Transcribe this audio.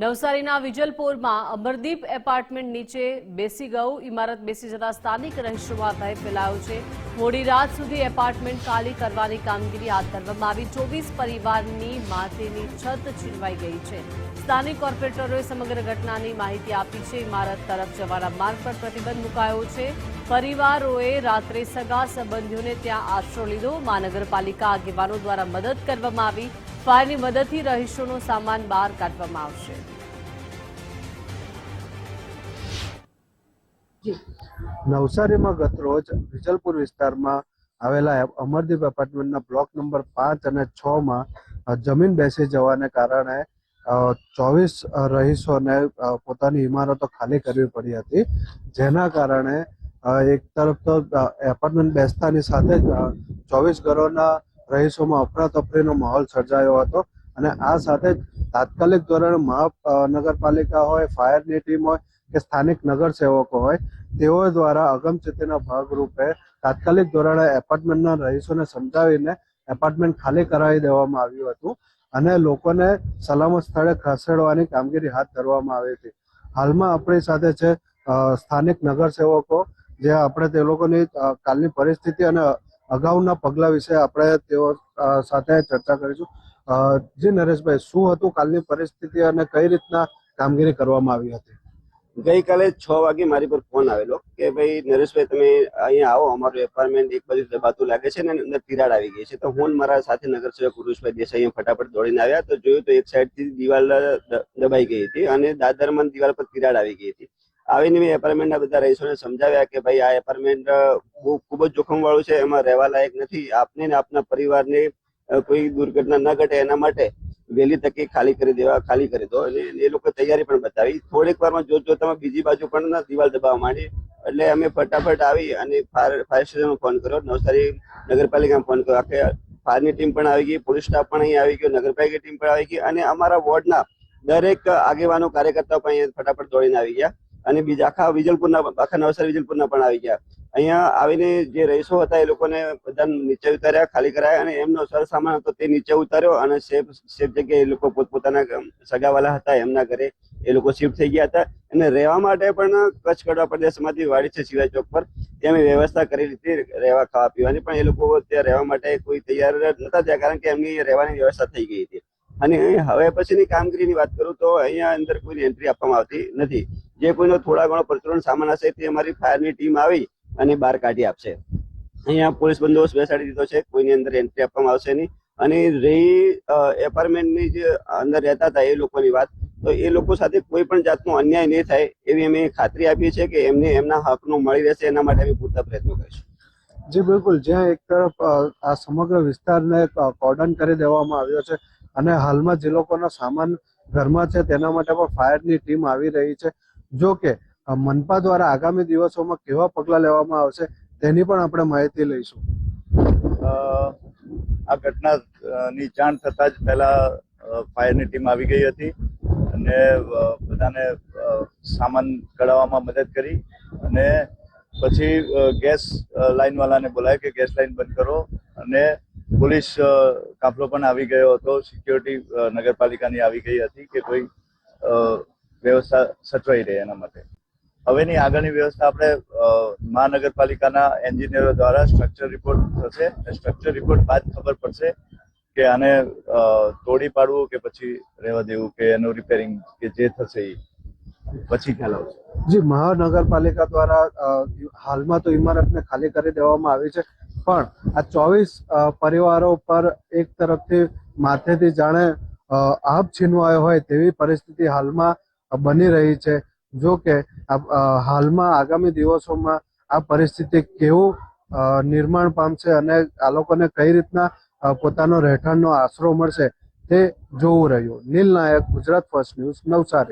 નવસારીના વિજલપુરમાં અમરદીપ એપાર્ટમેન્ટ નીચે બેસી ગયું. ઇમારત બેસી જતા સ્થાનિક રહીશોમાં ભય ફેલાયો છે. મોડી રાત સુધી એપાર્ટમેન્ટ ખાલી કરવાની કામગીરી હાથ ધરવામાં આવી. 24 પરિવારની માથેની છત છીનવાઈ ગઈ છે. સ્થાનિક કોર્પોરેટરોએ સમગ્ર ઘટનાની માહિતી આપી છે. ઇમારત તરફ જવાના માર્ગ પર પ્રતિબંધ મુકાયો છે. પરિવારોએ રાત્રે સગા સંબંધીઓને ત્યાં આશરો લીધો. મહાનગરપાલિકા આગેવાનો દ્વારા મદદ કરવામાં આવી. ફાયરની મદદથી રહીશોનો સામાન બહાર કાઢવામાં આવશે. નવસારીમાં ગત રોજ વિજલપુર વિસ્તારમાં આવેલા અમરદીપ એપાર્ટમેન્ટના બ્લોક નંબર 5 અને 6 માં જમીન બેસી જવાને કારણે 24 રહીશોને પોતાની ઇમારતો ખાલી કરવી પડી હતી. જેના કારણે એક તરફ તો એપાર્ટમેન્ટ બેસતાની સાથે જ 24 ઘરોના રહીશોમાં અફરાતફરીનો માહોલ સર્જાયો હતો અને આ સાથે જ તાત્કાલિક ધોરણે મહાનગરપાલિકા હોય, ફાયરની ટીમ હોય કે સ્થાનિક નગરસેવકો હોય, તેઓ દ્વારા અગમચેતીના ભાગરૂપે તાત્કાલિક ધોરણે એપાર્ટમેન્ટના રહીશોને સમજાવીને એપાર્ટમેન્ટ ખાલી કરાવી દેવામાં આવ્યું હતું અને લોકોને સલામત સ્થળે ખસેડવાની કામગીરી હાથ ધરવામાં આવી હતી. હાલમાં આપણી સાથે છે સ્થાનિક નગરસેવકો, જે આપણે તે લોકોની કાલની પરિસ્થિતિ અને અગાઉના પગલાં વિશે આપણે તેઓ સાથે ચર્ચા કરીશું. જી નરેશભાઈ, શું હતું કાલની પરિસ્થિતિ અને કઈ રીતના કામગીરી કરવામાં આવી હતી? ગઈકાલે 6 વાગે મારી પર ફોન આવેલો કે ભાઈ નરેશભાઈ, તમે અહીંયા આવો, અમારું એપાર્ટમેન્ટ એક બાજુ દબાતું લાગે છે ને અંદર તિરાડ આવી ગઈ છે. તો હું મારા સાથે નગરસેવક પુરુષભાઈ દેસાઈ ફટાફટ દોડીને આવ્યા. તો જોયું તો એક સાઈડથી દિવાલ દબાઈ ગઈ હતી અને દાદરમાં દિવાલ પર તિરાડ આવી ગઈ હતી. આવીને મેં એપાર્ટમેન્ટના બધા રહીશોને સમજાવ્યા કે ભાઈ આ એપાર્ટમેન્ટ ખૂબ જ જોખમવાળું છે, એમાં રહેવા લાયક નથી. આપને ને આપના પરિવારને કોઈ દુર્ઘટના ન ઘટે એના માટે વહેલી તકે ખાલી કરી દો. અને એ લોકો તૈયારી પણ બતાવી. થોડીક વારમાં જોતામાં બીજી બાજુ પણ દિવાલ દબાવવા માંડી. એટલે અમે ફટાફટ આવી અને ફાયર સ્ટેશનમાં ફોન કર્યો, નવસારી નગરપાલિકામાં ફોન કર્યો. આખે ફાયરની ટીમ પણ આવી ગઈ, પોલીસ સ્ટાફ પણ અહીં આવી ગયો, નગરપાલિકા ટીમ પણ આવી ગઈ અને અમારા વોર્ડના દરેક આગેવાનો કાર્યકર્તાઓ પણ અહીંયા ફટાફટ દોડીને આવી ગયા અને બીજા આખા નવસારી વિજલપુરના પણ આવી ગયા. અહીંયા આવીને જે રહીશો હતા એ લોકોને બધા નીચે ઉતાર્યા, ખાલી કરાયા અને એમનો સરસામાન હતો તે નીચે ઉતાર્યો અને સેફ જગ્યાએ એ લોકો પોતપોતાના સગાવાલા હતા એમના ઘરે એ લોકો શિફ્ટ થઈ ગયા હતા. અને રહેવા માટે પણ કચ્છ કડવા પ્રદેશમાંથી વાડી છે શિવાય ચોક પર, ત્યાં અમે વ્યવસ્થા કરી લીધી રહેવા ખાવા પીવાની. પણ એ લોકો ત્યાં રહેવા માટે કોઈ તૈયાર નતા થયા, કારણ કે એમની રહેવાની વ્યવસ્થા થઈ ગઈ હતી. અને હવે પછીની કામગીરીની વાત કરું તો અહીંયા અંદર કોઈની એન્ટ્રી આપવામાં આવતી નથી. જે કોઈનો થોડા ઘણો પરચુરણ સામાન હશે તે અમારી ફાયરની ટીમ આવી અને બહાર કાઢી આપશે. અહીંયા પોલીસ બંદોબસ્ત બેસાડી દીધો છે, કોઈની અંદર એન્ટ્રી આપવામાં આવશે નહીં. અને રહી એપાર્ટમેન્ટની જે અંદર રહેતા હતા એ લોકોની વાત, તો એ લોકો સાથે કોઈ પણ જાતનો અન્યાય નહીં થાય એવી અમે ખાતરી આપીએ છીએ કે એમને એમના હકનું મળી રહેશે. એના માટે અમે પૂરતા પ્રયત્નો કરીશું. જી બિલકુલ, જ્યાં એક તરફ આ સમગ્ર વિસ્તારને કોર્ડન કરી દેવામાં આવ્યો છે અને હાલમાં જે લોકોનો સામાન ઘરમાં છે તેના માટે પણ ફાયરની ટીમ આવી રહી છે. જો કે મનપા દ્વારા આગામી દિવસોમાં કેવા પગલાં લેવામાં આવશે તેની પણ આપણે માહિતી લઈશું. આ ઘટનાની જાણ થતાં જ પહેલા ફાયરની ટીમ આવી ગઈ હતી અને બધાને સામાન કઢાવવામાં મદદ કરી અને પછી ગેસ લાઇનવાળાને બોલાય કે ગેસ લાઇન બંધ કરો અને પોલીસ કાફલો પણ આવી ગયો હતો. સિક્યોરિટી નગરપાલિકાની આવી ગઈ હતી કે કોઈ વ્યવસ્થા સચવાઈ રહે એના માટે. હવેની આગળની વ્યવસ્થા આપણે મહાનગરપાલિકાના એન્જિનિયરો દ્વારા સ્ટ્રક્ચર રિપોર્ટ થશે. સ્ટ્રક્ચર રિપોર્ટ બાદ ખબર પડશે કે આને તોડી પાડવું કે પછી રહેવા દેવું કે એનું રિપેરિંગ કે જે થશે એ પછી ખ્યાલ આવશે. જી, મહાનગરપાલિકા દ્વારા હાલમાં તો ઇમારતને ખાલી કરી દેવામાં આવી છે, પણ આ 24 પરિવારો પર એક તરફથી માથેથી જાણે આભ છીનવાયો હોય તેવી પરિસ્થિતિ હાલમાં બની રહી છે. જો કે હાલમાં આગામી દિવસોમાં આ પરિસ્થિતિ કેવું નિર્માણ પામશે અને આ લોકોને કઈ રીતના પોતાનો રહેઠાણનો આશરો મળશે તે જોવું રહ્યું. નીલ નાયક, ગુજરાત ફર્સ્ટ ન્યૂઝ, નવસારી.